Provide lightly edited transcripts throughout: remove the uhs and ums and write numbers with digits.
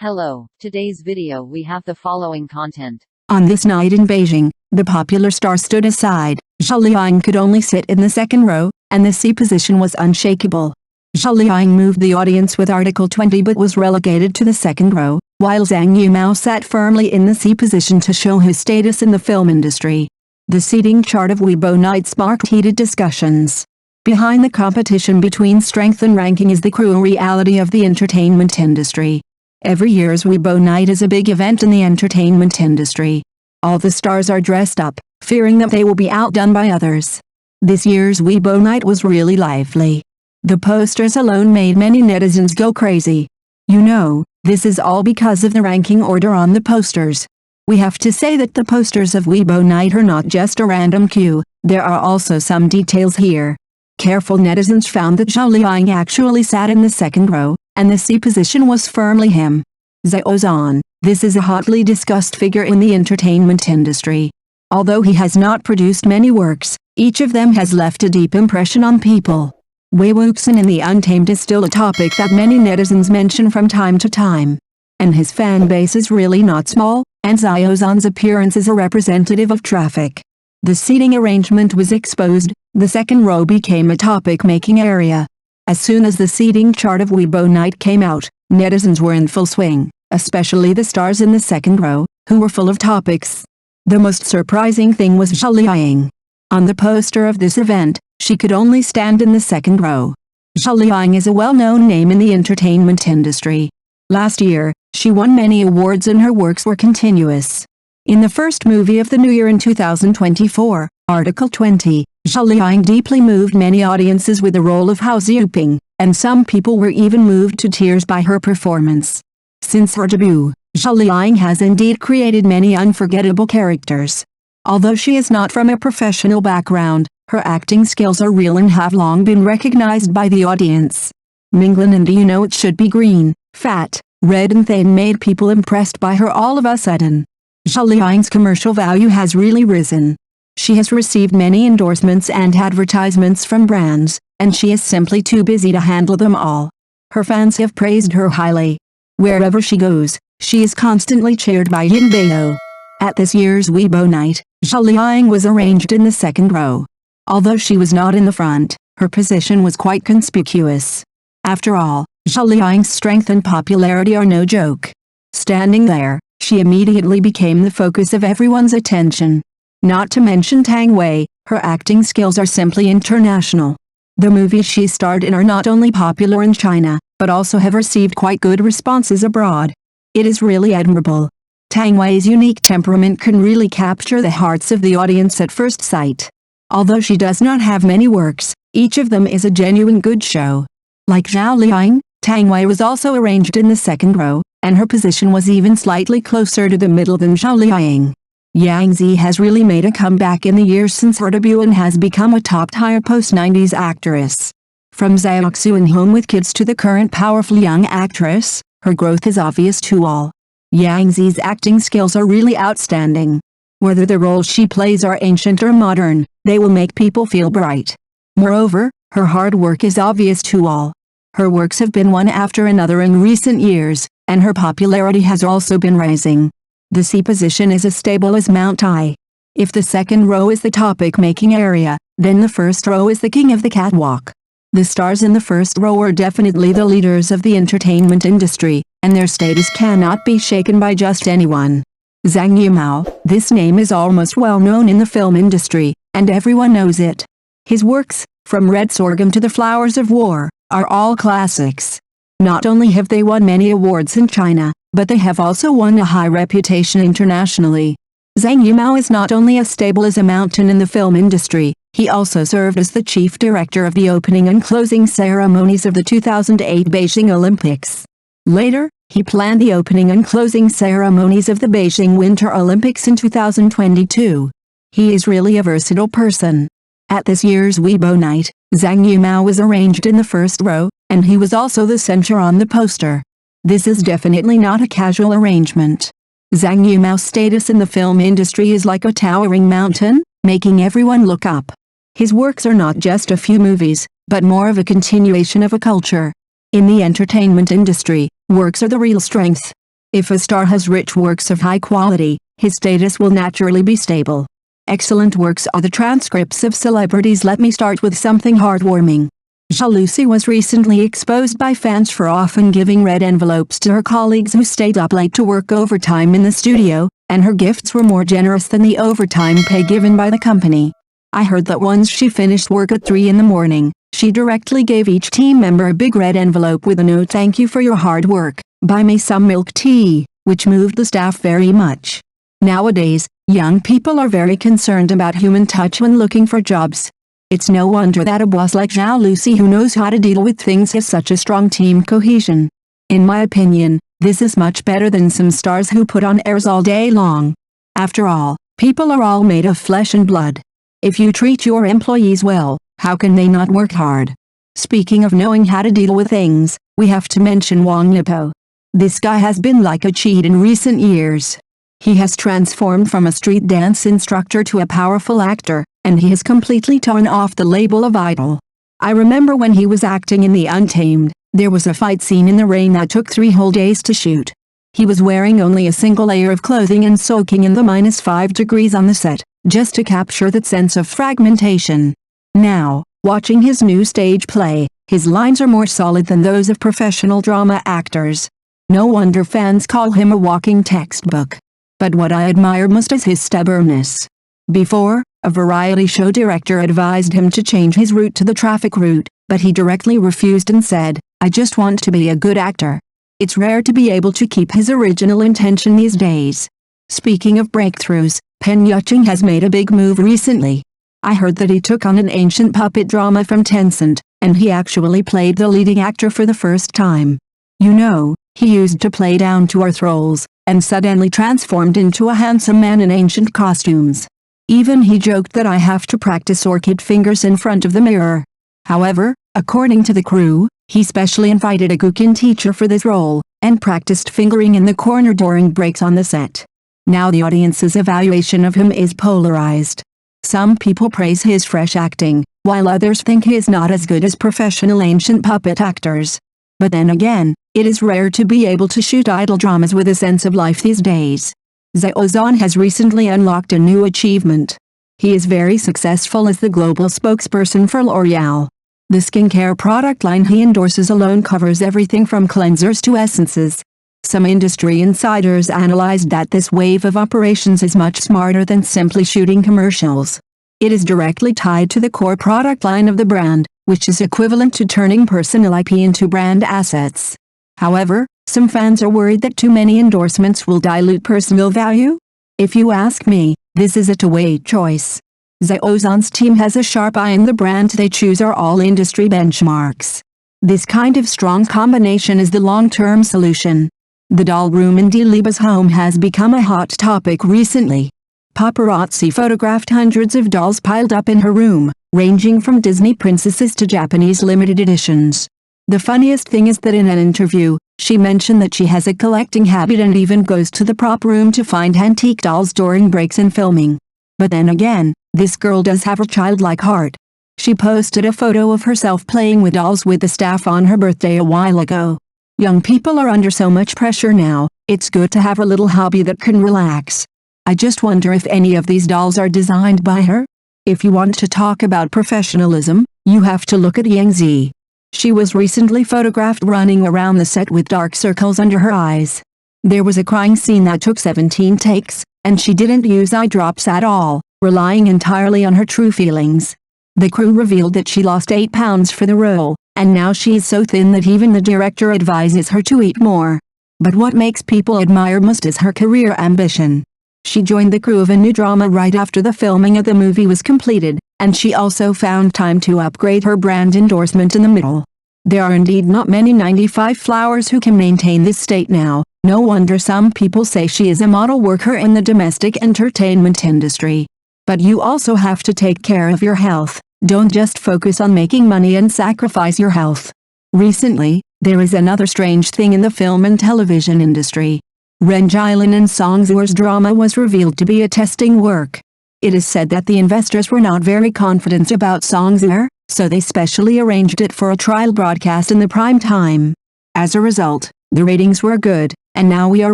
Hello, today's video we have the following content. On this night in Beijing, the popular star stood aside. Zhao Liying could only sit in the second row, and the C position was unshakable. Zhao Liying moved the audience with Article 20 but was relegated to the second row, while Zhang Yimou sat firmly in the C position to show his status in the film industry. The seating chart of Weibo Night sparked heated discussions. Behind the competition between strength and ranking is the cruel reality of the entertainment industry. Every year's Weibo Night is a big event in the entertainment industry. All the stars are dressed up, fearing that they will be outdone by others. This year's Weibo Night was really lively. The posters alone made many netizens go crazy. You know, this is all because of the ranking order on the posters. We have to say that the posters of Weibo Night are not just a random queue, there are also some details here. Careful netizens found that Zhao Liying actually sat in the second row, and the C position was firmly him. Xiao Zhan, this is a hotly discussed figure in the entertainment industry. Although he has not produced many works, each of them has left a deep impression on people. Weibo in the Untamed is still a topic that many netizens mention from time to time. And his fan base is really not small, and Xiao Zhan's appearance is a representative of traffic. The seating arrangement was exposed, the second row became a topic-making area. As soon as the seating chart of Weibo Night came out, netizens were in full swing, especially the stars in the second row, who were full of topics. The most surprising thing was Zhao Liying. On the poster of this event, she could only stand in the second row. Zhao Liying is a well-known name in the entertainment industry. Last year, she won many awards and her works were continuous. In the first movie of the new year in 2024, Article 20, Zhao Liying deeply moved many audiences with the role of Heartwarming, and some people were even moved to tears by her performance. Since her debut, Zhao Liying has indeed created many unforgettable characters. Although she is not from a professional background, her acting skills are real and have long been recognized by the audience. Minglan and You Know It Should Be Green, Fat, Red and Thin made people impressed by her all of a sudden. Zhao Liying's commercial value has really risen. She has received many endorsements and advertisements from brands, and she is simply too busy to handle them all. Her fans have praised her highly. Wherever she goes, she is constantly cheered by Yinbao. At this year's Weibo Night, Zhao Liying was arranged in the second row. Although she was not in the front, her position was quite conspicuous. After all, Zhao Liying's strength and popularity are no joke. Standing there, she immediately became the focus of everyone's attention. Not to mention Tang Wei, her acting skills are simply international. The movies she starred in are not only popular in China, but also have received quite good responses abroad. It is really admirable. Tang Wei's unique temperament can really capture the hearts of the audience at first sight. Although she does not have many works, each of them is a genuine good show. Like Zhao Liying, Tang Wei was also arranged in the second row, and her position was even slightly closer to the middle than Zhao Liying. Yang Zi has really made a comeback in the years since her debut and has become a top-tier post-90s actress. From Xiao in Home with Kids to the current powerful young actress, her growth is obvious to all. Yang Zi's acting skills are really outstanding. Whether the roles she plays are ancient or modern, they will make people feel bright. Moreover, her hard work is obvious to all. Her works have been one after another in recent years, and her popularity has also been rising. The C position is as stable as Mount I. If the second row is the topic-making area, then the first row is the king of the catwalk. The stars in the first row are definitely the leaders of the entertainment industry, and their status cannot be shaken by just anyone. Zhang Yimou, this name is almost well known in the film industry, and everyone knows it. His works, from Red Sorghum to The Flowers of War, are all classics. Not only have they won many awards in China, but they have also won a high reputation internationally. Zhang Yimou is not only as stable as a mountain in the film industry, he also served as the chief director of the opening and closing ceremonies of the 2008 Beijing Olympics. Later, he planned the opening and closing ceremonies of the Beijing Winter Olympics in 2022. He is really a versatile person. At this year's Weibo Night, Zhang Yimou was arranged in the first row, and he was also the center on the poster. This is definitely not a casual arrangement. Zhang Yimou's status in the film industry is like a towering mountain, making everyone look up. His works are not just a few movies, but more of a continuation of a culture. In the entertainment industry, works are the real strength. If a star has rich works of high quality, his status will naturally be stable. Excellent works are the transcripts of celebrities. Let me start with something heartwarming. Zhao Liying was recently exposed by fans for often giving red envelopes to her colleagues who stayed up late to work overtime in the studio, and her gifts were more generous than the overtime pay given by the company. I heard that once she finished work at 3 in the morning, she directly gave each team member a big red envelope with a note, "Thank you for your hard work, buy me some milk tea," which moved the staff very much. Nowadays, young people are very concerned about human touch when looking for jobs. It's no wonder that a boss like Zhao Liying, who knows how to deal with things, has such a strong team cohesion. In my opinion, this is much better than some stars who put on airs all day long. After all, people are all made of flesh and blood. If you treat your employees well, how can they not work hard? Speaking of knowing how to deal with things, we have to mention Wang Lipo. This guy has been like a cheat in recent years. He has transformed from a street dance instructor to a powerful actor, and he has completely torn off the label of idol. I remember when he was acting in The Untamed, there was a fight scene in the rain that took 3 whole days to shoot. He was wearing only a single layer of clothing and soaking in the -5 degrees on the set, just to capture that sense of fragmentation. Now, watching his new stage play, his lines are more solid than those of professional drama actors. No wonder fans call him a walking textbook. But what I admire most is his stubbornness. Before, a variety show director advised him to change his route to the traffic route, but he directly refused and said, "I just want to be a good actor." It's rare to be able to keep his original intention these days. Speaking of breakthroughs, Pen Yuching has made a big move recently. I heard that he took on an ancient puppet drama from Tencent, and he actually played the leading actor for the first time. You know, he used to play down-to-earth roles, and suddenly transformed into a handsome man in ancient costumes. Even he joked that I have to practice orchid fingers in front of the mirror. However, according to the crew, he specially invited a Gukin teacher for this role, and practiced fingering in the corner during breaks on the set. Now the audience's evaluation of him is polarized. Some people praise his fresh acting, while others think he is not as good as professional ancient puppet actors. But then again, it is rare to be able to shoot idol dramas with a sense of life these days. Xiao Zhan has recently unlocked a new achievement. He is very successful as the global spokesperson for L'Oreal. The skincare product line he endorses alone covers everything from cleansers to essences. Some industry insiders analyzed that this wave of operations is much smarter than simply shooting commercials. It is directly tied to the core product line of the brand, which is equivalent to turning personal IP into brand assets. However, some fans are worried that too many endorsements will dilute personal value. If you ask me, this is a two-way choice. Xiao Zhan's team has a sharp eye, and the brands they choose are all industry benchmarks. This kind of strong combination is the long-term solution. The doll room in Diliba's home has become a hot topic recently. Paparazzi photographed hundreds of dolls piled up in her room, ranging from Disney princesses to Japanese limited editions. The funniest thing is that in an interview, she mentioned that she has a collecting habit and even goes to the prop room to find antique dolls during breaks in filming. But then again, this girl does have a childlike heart. She posted a photo of herself playing with dolls with the staff on her birthday a while ago. Young people are under so much pressure now, it's good to have a little hobby that can relax. I just wonder if any of these dolls are designed by her? If you want to talk about professionalism, you have to look at Yang Zi. She was recently photographed running around the set with dark circles under her eyes. There was a crying scene that took 17 takes, and she didn't use eye drops at all, relying entirely on her true feelings. The crew revealed that she lost 8 pounds for the role, and now she is so thin that even the director advises her to eat more. But what makes people admire most is her career ambition. She joined the crew of a new drama right after the filming of the movie was completed, and she also found time to upgrade her brand endorsement in the middle. There are indeed not many 95 flowers who can maintain this state now. No wonder some people say she is a model worker in the domestic entertainment industry. But you also have to take care of your health. Don't just focus on making money and sacrifice your health. Recently, there is another strange thing in the film and television industry. Ren Jilin and Song Zuo's drama was revealed to be a testing work. It is said that the investors were not very confident about Song Zuo, so they specially arranged it for a trial broadcast in the prime time. As a result, the ratings were good, and now we are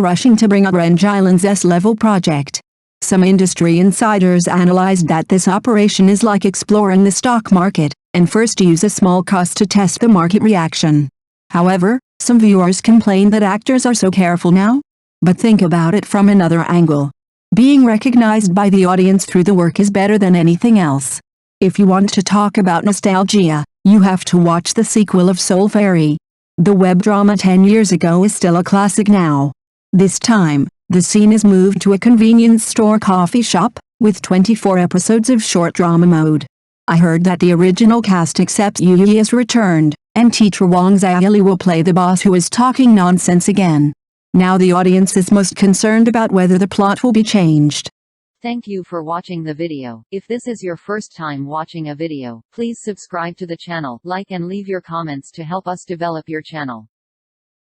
rushing to bring Orange Island's S-level project. Some industry insiders analyzed that this operation is like exploring the stock market, and first use a small cost to test the market reaction. However, some viewers complain that actors are so careful now. But think about it from another angle. Being recognized by the audience through the work is better than anything else. If you want to talk about nostalgia, you have to watch the sequel of Soul Fairy. The web drama 10 years ago is still a classic now. This time, the scene is moved to a convenience store coffee shop, with 24 episodes of short drama mode. I heard that the original cast except Yu Yi has returned, and teacher Wang Xiaoli will play the boss who is talking nonsense again. Now the audience is most concerned about whether the plot will be changed. Thank you for watching the video. If this is your first time watching a video, please subscribe to the channel, like and leave your comments to help us develop your channel.